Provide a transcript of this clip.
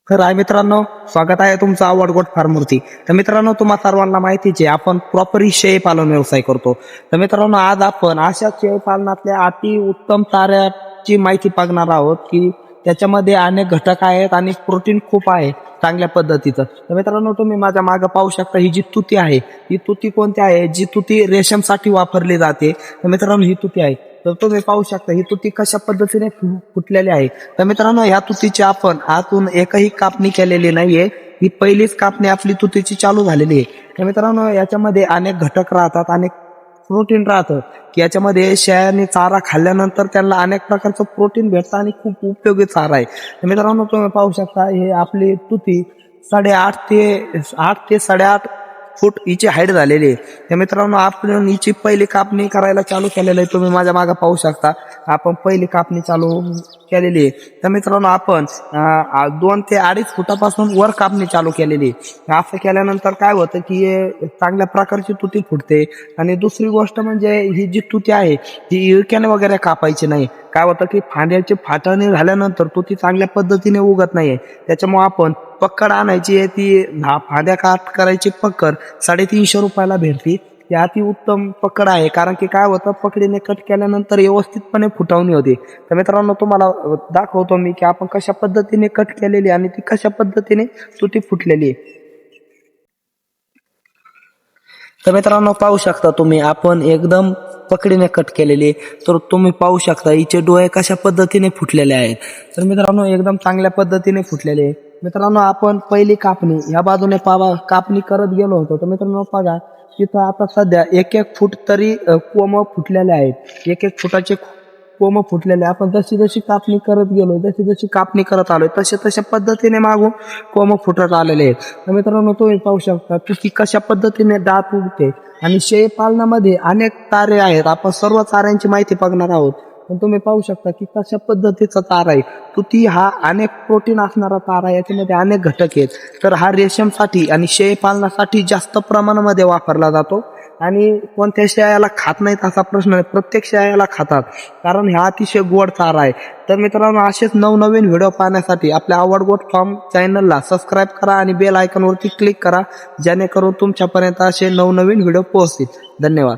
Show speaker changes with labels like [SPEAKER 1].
[SPEAKER 1] तर आहे मित्रांनो, स्वागत आहे तुमचं आवड गोट फार्मवरती. तर मित्रांनो, तुम्हा सर्वांना माहितीच आहे आपण प्रॉपर शेळी पालन व्यवसाय करतो. तर मित्रांनो, आज आपण अशा शेळी पालनातल्या अति उत्तम चाऱ्याची माहिती बघणार आहोत की त्याच्यामध्ये अनेक घटक आहेत आणि प्रोटीन खूप आहे चांगल्या पद्धतीचं. तर मित्रांनो, तुम्ही माझ्या मागे पाहू शकता ही जी तुती आहे, ही तुती कोणती आहे, जी तुती रेशमसाठी वापरली जाते. तर मित्रांनो, ही तुती आहे. तर तुम्ही पाहू शकता ही तुती कशा पद्धतीने फुटलेली आहे. तर मित्रांनो, ह्या तुतीची आपण आतून एकही कापणी केलेली नाहीये. ही पहिलीच कापणी आपली तुतीची चालू झालेली आहे. तर मित्रांनो, याच्यामध्ये अनेक घटक राहतात, अनेक प्रोटीन राहतं की याच्यामध्ये शेळ्यांनी चारा खाल्ल्यानंतर त्यांना अनेक प्रकारचं प्रोटीन भेटतं आणि खूप उपयोगी चारा आहे. तर मित्रांनो, तुम्ही पाहू शकता हे आपली तुती 8.5 ते 8.5 फूट हिची हाईट झालेली आहे. तर मित्रांनो, आपण हिची पहिली कापणी करायला चालू केलेलं आहे. तुम्ही माझ्या मागे पाहू शकता आपण पहिली कापणी चालू केलेली आहे. तर मित्रांनो, आपण 2 ते 2.5 फुटापासून वर कापणी चालू केलेली आहे. असं केल्यानंतर काय होतं की चांगल्या प्रकारची तुती फुटते. आणि दुसरी गोष्ट म्हणजे ही जी तुती आहे ही इळक्याने वगैरे कापायची नाही. काय होतं की फांद्याची फाटणी झाल्यानंतर तुती चांगल्या पद्धतीने उगत नाहीये. त्याच्यामुळे आपण पक्कड आणायची आहे, ती फांद्या काट करायची पक्कड 350 रुपयाला भेटती. ती अति उत्तम पकड आहे, कारण की काय होतं पकडीने कट केल्यानंतर व्यवस्थितपणे फुटावणी होते. तर मित्रांनो, तुम्हाला दाखवतो मी की आपण कशा पद्धतीने कट केलेली आणि ती कशा पद्धतीने तुती फुटलेली आहे. तर मित्रांनो, पाहू शकता तुम्ही आपण एकदम पकडीने कट केलेली. तर तुम्ही पाहू शकता हिचे डोळे कशा पद्धतीने फुटलेले आहेत. तर मित्रांनो, एकदम चांगल्या पद्धतीने फुटलेले आहे. मित्रांनो, आपण पहिली कापणी या बाजूने कापणी करत गेलो होतो. तर मित्रांनो, बघा तिथं आता सध्या 1-1 फूट तरी कोंब फुटलेले आहेत. 1-1 फुटाचे कोंब फुटलेले. आपण जशी जशी कापणी करत गेलो, जशी जशी कापणी करत आलोय तशा पद्धतीने मागून कोंब फुटत आलेले आहेत. तर मित्रांनो, तुम्ही पाहू शकता की कशा पद्धतीने दात उगते. आणि शेळी पालनामध्ये अनेक चारे आहेत. आपण सर्व चाऱ्यांची माहिती बघणार आहोत. पण तुम्ही पाहू शकता की कशा पद्धतीचा चारा आहे. तुती हा अनेक प्रोटीन असणारा चारा आहे. याच्यामध्ये अनेक घटक आहेत. तर हा रेशमसाठी आणि शेळी पालनासाठी जास्त प्रमाणामध्ये वापरला जातो. आणि कोणत्या शेळ्याला खात नाहीत असा प्रश्न नाही, प्रत्येक शेळ्याला खातात, कारण हा अतिशय गोड चारा आहे. तर मित्रांनो, असेच नवनवीन व्हिडिओ पाहण्यासाठी आपल्या आवड गोट फार्म चॅनलला सबस्क्राईब करा आणि बेल आयकॉनवरती क्लिक करा, जेणेकरून तुमच्यापर्यंत असे नवनवीन व्हिडिओ पोहोचतील. धन्यवाद.